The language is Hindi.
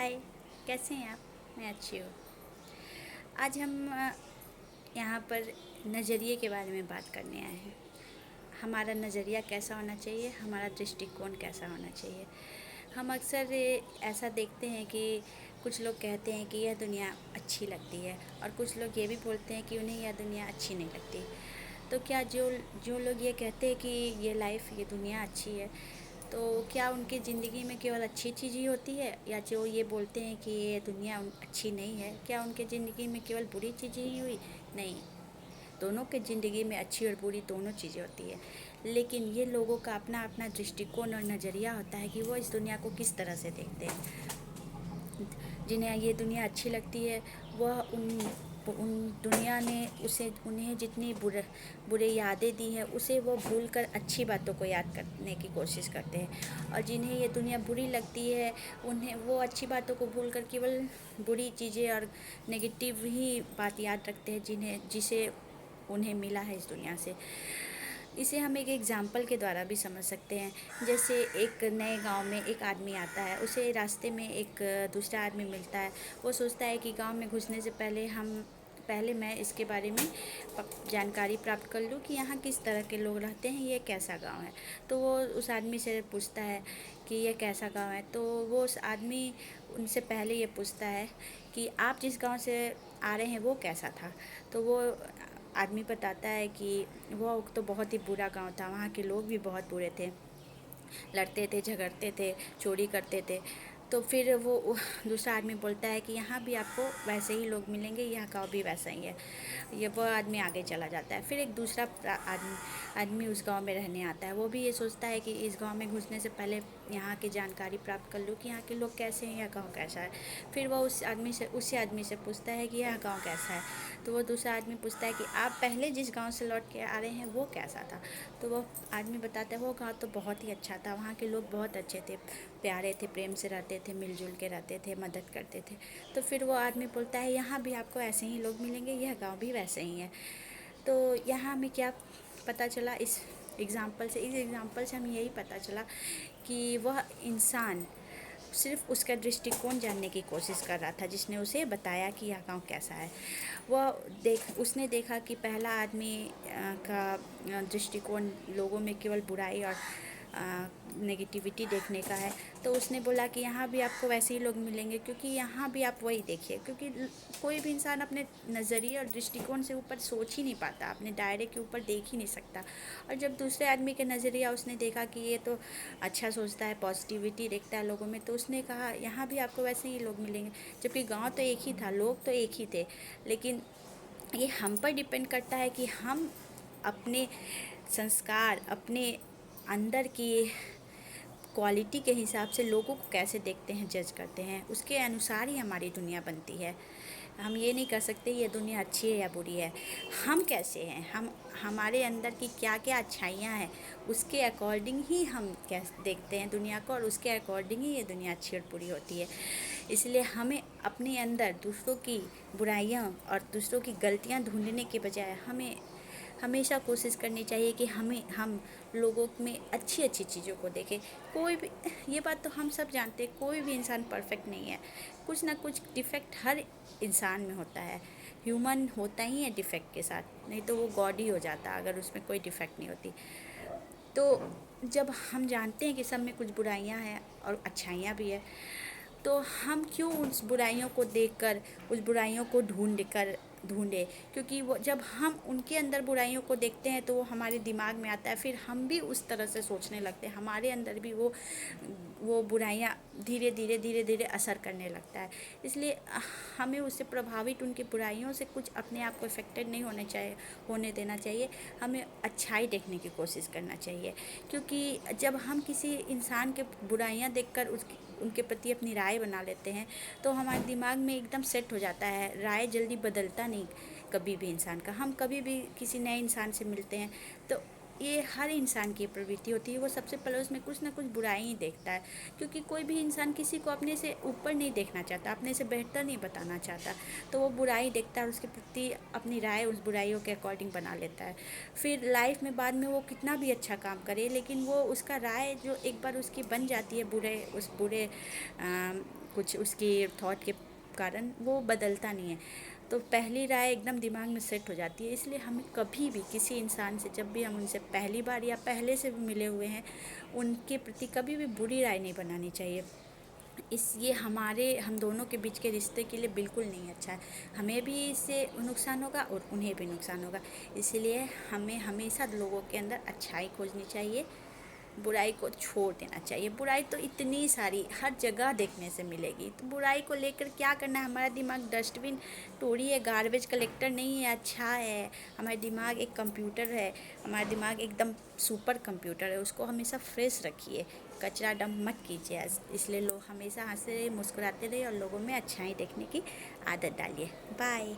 हाय, कैसे हैं आप? मैं अच्छी हूँ। आज हम यहाँ पर नज़रिए के बारे में बात करने आए हैं। हमारा नज़रिया कैसा होना चाहिए, हमारा दृष्टिकोण कैसा होना चाहिए। हम अक्सर ऐसा देखते हैं कि कुछ लोग कहते हैं कि यह दुनिया अच्छी लगती है और कुछ लोग ये भी बोलते हैं कि उन्हें यह दुनिया अच्छी नहीं लगती। तो क्या जो जो लोग ये कहते हैं कि ये लाइफ, ये दुनिया अच्छी है, तो क्या उनकी ज़िंदगी में केवल अच्छी चीज़ ही होती है, या जो ये बोलते हैं कि ये दुनिया अच्छी नहीं है, क्या उनके ज़िंदगी में केवल बुरी चीज़ें ही हुई? नहीं, दोनों के ज़िंदगी में अच्छी और बुरी दोनों चीज़ें होती है। लेकिन ये लोगों का अपना अपना दृष्टिकोण और नज़रिया होता है कि वो इस दुनिया को किस तरह से देखते हैं। जिन्हें ये दुनिया अच्छी लगती है, वह उन दुनिया ने उसे उन्हें जितनी बुरे यादें दी हैं, उसे वो भूल कर अच्छी बातों को याद करने की कोशिश करते हैं। और जिन्हें ये दुनिया बुरी लगती है, उन्हें वो अच्छी बातों को भूल कर केवल बुरी चीज़ें और नेगेटिव ही बात याद रखते हैं जिसे उन्हें मिला है इस दुनिया से। इसे हम एक एग्ज़ाम्पल के द्वारा भी समझ सकते हैं। जैसे एक नए गांव में एक आदमी आता है, उसे रास्ते में एक दूसरा आदमी मिलता है। वो सोचता है कि गांव में घुसने से पहले मैं इसके बारे में जानकारी प्राप्त कर लूँ कि यहाँ किस तरह के लोग रहते हैं, ये कैसा गांव है। तो वो उस आदमी से पूछता है कि ये कैसा गांव है। तो वो उस आदमी उनसे पहले ये पूछता है कि आप जिस गांव से आ रहे हैं वो कैसा था। तो वो आदमी बताता है कि वो तो बहुत ही बुरा गांव था, वहाँ के लोग भी बहुत बुरे थे, लड़ते थे, झगड़ते थे, चोरी करते थे। तो फिर वो दूसरा आदमी बोलता है कि यहाँ भी आपको वैसे ही लोग मिलेंगे, यह गांव भी वैसा ही है। ये वो आदमी आगे चला जाता है। फिर एक दूसरा आदमी उस गांव में रहने आता है। वो भी ये सोचता है कि इस गांव में घुसने से पहले यहाँ की जानकारी प्राप्त कर लूँ कि यहाँ के लोग कैसे हैं, यह गांव कैसा है। फिर वो उसी आदमी से पूछता है कि यह गांव कैसा है। तो वो दूसरा आदमी पूछता है कि आप पहले जिस गांव से लौट के आ रहे हैं वो कैसा था। तो वो आदमी बताता है वो गांव तो बहुत ही अच्छा था, वहाँ के लोग बहुत अच्छे थे, प्यारे थे, प्रेम से रहते थे, मिलजुल के रहते थे, मदद करते थे। तो फिर वो आदमी बोलता है यहाँ भी आपको ऐसे ही लोग मिलेंगे, यह गांव भी वैसे ही है। तो यहाँ हमें क्या पता चला इस एग्ज़ाम्पल से हमें यही पता चला कि वह इंसान सिर्फ उसका दृष्टिकोण जानने की कोशिश कर रहा था, जिसने उसे बताया कि यह गांव कैसा है। उसने देखा कि पहला आदमी का दृष्टिकोण लोगों में केवल बुराई और नेगेटिविटी देखने का है। तो उसने बोला कि यहाँ भी आपको वैसे ही लोग मिलेंगे, क्योंकि यहाँ भी आप वही देखिए, क्योंकि कोई भी इंसान अपने नज़रिए और दृष्टिकोण से ऊपर सोच ही नहीं पाता, अपने दायरे के ऊपर देख ही नहीं सकता। और जब दूसरे आदमी के नज़रिया उसने देखा कि ये तो अच्छा सोचता है, पॉजिटिविटी देखता है लोगों में, तो उसने कहा यहाँ भी आपको वैसे ही लोग मिलेंगे। जबकि गांव तो एक ही था, लोग तो एक ही थे, लेकिन ये हम पर डिपेंड करता है कि हम अपने संस्कार, अपने अंदर की क्वालिटी के हिसाब से लोगों को कैसे देखते हैं, जज करते हैं, उसके अनुसार ही हमारी दुनिया बनती है। हम ये नहीं कर सकते ये दुनिया अच्छी है या बुरी है। हम कैसे हैं, हमारे अंदर की क्या क्या अच्छाइयाँ हैं, उसके अकॉर्डिंग ही हम कैसे देखते हैं दुनिया को, और उसके अकॉर्डिंग ही ये दुनिया अच्छी और बुरी होती है। इसलिए हमें अपने अंदर दूसरों की बुराइयाँ और दूसरों की गलतियाँ ढूंढने के बजाय हमें हमेशा कोशिश करनी चाहिए कि हम लोगों में अच्छी अच्छी चीज़ों को देखें। कोई भी, ये बात तो हम सब जानते हैं, कोई भी इंसान परफेक्ट नहीं है, कुछ ना कुछ डिफेक्ट हर इंसान में होता है। ह्यूमन होता ही है डिफेक्ट के साथ, नहीं तो वो गॉड ही हो जाता अगर उसमें कोई डिफेक्ट नहीं होती। तो जब हम जानते हैं कि सब में कुछ बुराइयां हैं और अच्छाइयां भी है, तो हम क्यों उस बुराइयों को देखकर उस बुराइयों को ढूंढे, क्योंकि वो जब हम उनके अंदर बुराइयों को देखते हैं तो वो हमारे दिमाग में आता है, फिर हम भी उस तरह से सोचने लगते हैं, हमारे अंदर भी वो बुराइयां धीरे धीरे असर करने लगता है। इसलिए हमें उससे प्रभावित, उनकी बुराइयों से कुछ अपने आप को इफेक्टेड नहीं होने देना चाहिए। हमें अच्छाई देखने की कोशिश करना चाहिए, क्योंकि जब हम किसी इंसान के बुराइयां देखकर उनके प्रति अपनी राय बना लेते हैं, तो हमारे दिमाग में एकदम सेट हो जाता है। राय जल्दी बदलता नहीं कभी भी इंसान का। हम कभी भी किसी नए इंसान से मिलते हैं तो ये हर इंसान की प्रवृत्ति होती है, वो सबसे पहले उसमें कुछ ना कुछ बुराई ही देखता है, क्योंकि कोई भी इंसान किसी को अपने से ऊपर नहीं देखना चाहता, अपने से बेहतर नहीं बताना चाहता, तो वो बुराई देखता है और उसके प्रति अपनी राय उस बुराइयों के अकॉर्डिंग बना लेता है। फिर लाइफ में बाद में वो कितना भी अच्छा काम करे, लेकिन वो उसका राय जो एक बार उसकी बन जाती है उस बुरे कुछ उसकी थॉट के कारण, वो बदलता नहीं है। तो पहली राय एकदम दिमाग में सेट हो जाती है, इसलिए हमें कभी भी किसी इंसान से, जब भी हम उनसे पहली बार या पहले से भी मिले हुए हैं, उनके प्रति कभी भी बुरी राय नहीं बनानी चाहिए। ये हम दोनों के बीच के रिश्ते के लिए बिल्कुल नहीं अच्छा है। हमें भी इससे नुकसान होगा और उन्हें भी नुकसान होगा। इसलिए हमें हमेशा लोगों के अंदर अच्छाई खोजनी चाहिए, बुराई को छोड़ देना चाहिए। बुराई तो इतनी सारी हर जगह देखने से मिलेगी, तो बुराई को लेकर क्या करना है? हमारा दिमाग डस्टबिन टोरी है, गार्बेज कलेक्टर नहीं है, अच्छा है। हमारा दिमाग एक कंप्यूटर है, हमारा दिमाग एकदम सुपर कंप्यूटर है, उसको हमेशा फ्रेश रखिए, कचरा डंप मत कीजिए। इसलिए लोग हमेशा हंसते रहिए, मुस्कुराते रहिए और लोगों में अच्छाई देखने की आदत डालिए। बाय।